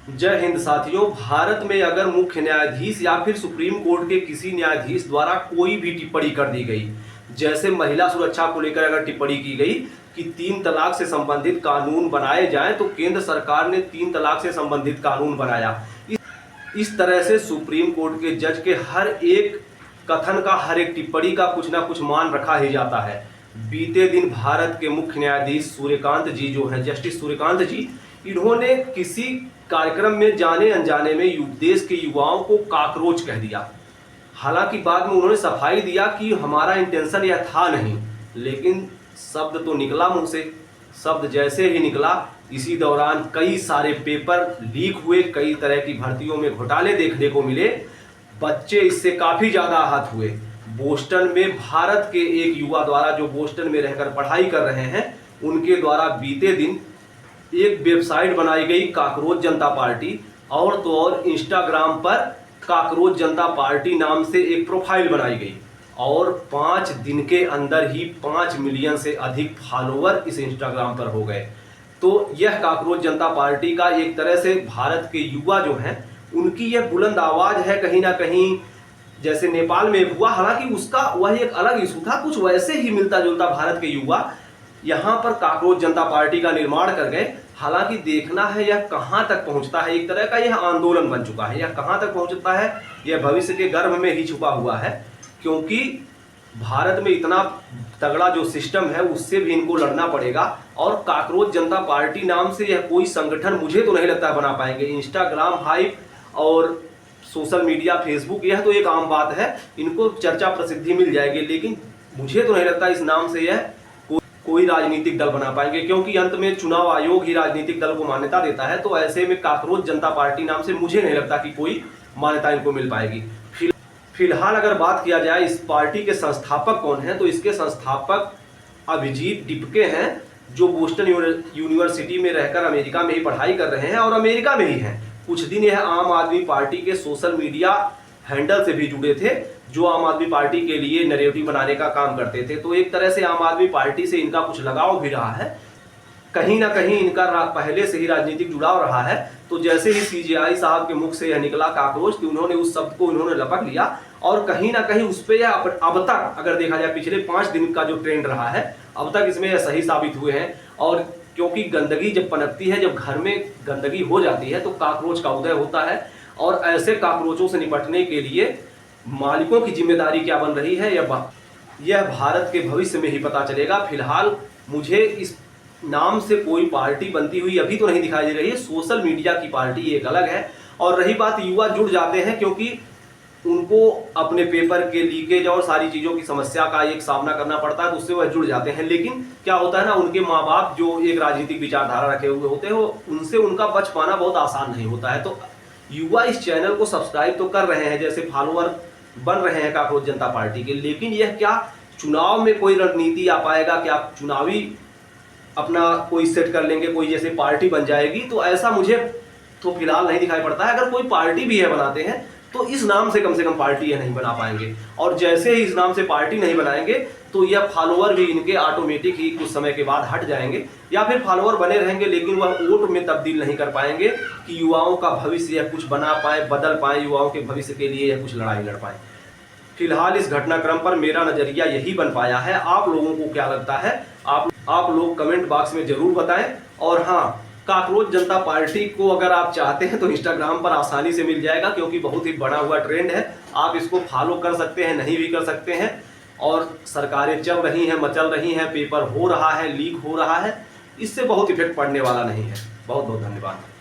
जय हिंद साथियों। भारत में अगर मुख्य न्यायाधीश या फिर सुप्रीम कोर्ट के किसी न्यायाधीश द्वारा कोई भी टिप्पणी कर दी गई, जैसे महिला सुरक्षा को लेकर अगर टिप्पणी की गई कि 3 तलाक से संबंधित कानून बनाए जाएं, तो केंद्र सरकार ने 3 तलाक से संबंधित कानून बनाया। इस तरह से सुप्रीम कोर्ट के जज के हर एक कथन का, हर एक टिप्पणी का कुछ ना कुछ मान रखा ही जाता है। बीते दिन भारत के मुख्य न्यायाधीश सूर्यकांत जी जो हैं, जस्टिस सूर्यकांत जी, इन्होंने किसी कार्यक्रम में जाने अनजाने में देश के युवाओं को काकरोच कह दिया। हालांकि बाद में उन्होंने सफाई दिया कि हमारा इंटेंशन यह था नहीं, लेकिन शब्द तो निकला मुंह से। शब्द जैसे ही निकला, इसी दौरान कई सारे पेपर लीक हुए, कई तरह की भर्तियों में घोटाले देखने को मिले। बच्चे इससे काफी ज्यादा आहत हुए। बोस्टन में भारत के एक युवा द्वारा, जो बोस्टन में रहकर पढ़ाई कर रहे हैं, उनके द्वारा बीते दिन एक वेबसाइट बनाई गई काकरोच जनता पार्टी, और तो और इंस्टाग्राम पर काकरोच जनता पार्टी नाम से एक प्रोफाइल बनाई गई, और 5 दिन के अंदर ही 5 मिलियन से अधिक फॉलोवर इस इंस्टाग्राम पर हो गए। तो यह काकरोच जनता पार्टी का एक तरह से भारत के युवा जो हैं, उनकी यह बुलंद आवाज है कहीं ना कहीं, जैसे नेपाल में हुआ। हालांकि उसका वह एक अलग इशू था, कुछ वैसे ही मिलता जुलता भारत के युवा यहाँ पर काकरोच जनता पार्टी का निर्माण कर गए। हालांकि देखना है यह कहाँ तक पहुँचता है। एक तरह का यह आंदोलन बन चुका है। यह कहाँ तक पहुँचता है, यह भविष्य के गर्भ में ही छुपा हुआ है, क्योंकि भारत में इतना तगड़ा जो सिस्टम है, उससे भी इनको लड़ना पड़ेगा। और काकरोच जनता पार्टी नाम से यह कोई संगठन मुझे तो नहीं लगता बना पाएंगे। इंस्टाग्राम हाइप और सोशल मीडिया, फेसबुक, यह तो एक आम बात है, इनको चर्चा प्रसिद्धि मिल जाएगी, लेकिन मुझे तो नहीं लगता इस नाम से यह कोई राजनीतिक दल बना पाएंगे, क्योंकि अंत में चुनाव आयोग ही राजनीतिक दल को मान्यता देता है। तो ऐसे में काकरोच जनता पार्टी नाम से मुझे नहीं लगता कि कोई मान्यता इनको मिल पाएगी। फिलहाल अगर बात किया जाए इस पार्टी के संस्थापक कौन हैं, तो इसके संस्थापक अभिजीत डिपके हैं, जो बोस्टन यूनिवर्सिटी में रहकर अमेरिका में ही पढ़ाई कर रहे हैं और अमेरिका में ही हैं। कुछ दिन यह आम आदमी पार्टी के सोशल मीडिया हैंडल से भी जुड़े थे, जो आम आदमी पार्टी के लिए नैरेटिव बनाने का काम करते थे। तो एक तरह से आम आदमी पार्टी से इनका कुछ लगाव भी रहा है, कहीं ना कहीं इनका पहले से ही राजनीतिक जुड़ाव रहा है। तो जैसे ही सीजेआई साहब के मुख से यह निकला काकरोच, कि उन्होंने उस शब्द को उन्होंने लपक लिया, और कहीं ना कहीं उस पर अब तक अगर देखा जाए पिछले 5 दिन का जो ट्रेंड रहा है, अब तक इसमें यह सही साबित हुए हैं। और क्योंकि गंदगी जब पनपती है, जब घर में गंदगी हो जाती है, तो काकरोच का उदय होता है। और ऐसे काकरोचों से निपटने के लिए मालिकों की जिम्मेदारी क्या बन रही है, यह भारत के भविष्य में ही पता चलेगा। फिलहाल मुझे इस नाम से कोई पार्टी बनती हुई अभी तो नहीं दिखाई दे रही है। सोशल मीडिया की पार्टी एक अलग है। और रही बात, युवा जुड़ जाते हैं क्योंकि उनको अपने पेपर के लीकेज और सारी चीज़ों की समस्या का एक सामना करना पड़ता है, तो उससे वह जुड़ जाते हैं। लेकिन क्या होता है ना, उनके माँ बाप जो एक राजनीतिक विचारधारा रखे हुए होते हैं, उनसे उनका बच पाना बहुत आसान नहीं होता है। तो युवा इस चैनल को सब्सक्राइब तो कर रहे हैं, जैसे फॉलोअर बन रहे हैं काकरोच जनता पार्टी के, लेकिन यह क्या चुनाव में कोई रणनीति आ पाएगा, क्या चुनावी अपना कोई सेट कर लेंगे, कोई जैसे पार्टी बन जाएगी, तो ऐसा मुझे तो फिलहाल नहीं दिखाई पड़ता है। अगर कोई पार्टी भी है बनाते हैं, तो इस नाम से कम पार्टी ये नहीं बना पाएंगे। और जैसे ही इस नाम से पार्टी नहीं बनाएंगे, तो यह फॉलोअर भी इनके ऑटोमेटिक ही कुछ समय के बाद हट जाएंगे, या फिर फॉलोअर बने रहेंगे, लेकिन वह वोट में तब्दील नहीं कर पाएंगे कि युवाओं का भविष्य यह कुछ बना पाए, बदल पाए, युवाओं के भविष्य के लिए यह कुछ लड़ाई लड़ पाए। फिलहाल इस घटनाक्रम पर मेरा नजरिया यही बन पाया है। आप लोगों को क्या लगता है, आप लोग कमेंट बॉक्स में जरूर बताएं। और हाँ, काकरोच जनता पार्टी को अगर आप चाहते हैं तो इंस्टाग्राम पर आसानी से मिल जाएगा, क्योंकि बहुत ही बड़ा हुआ ट्रेंड है। आप इसको फॉलो कर सकते हैं, नहीं भी कर सकते हैं। और सरकारें चल रही हैं, मचल रही हैं, पेपर हो रहा है, लीक हो रहा है, इससे बहुत इफेक्ट पड़ने वाला नहीं है। बहुत बहुत धन्यवाद।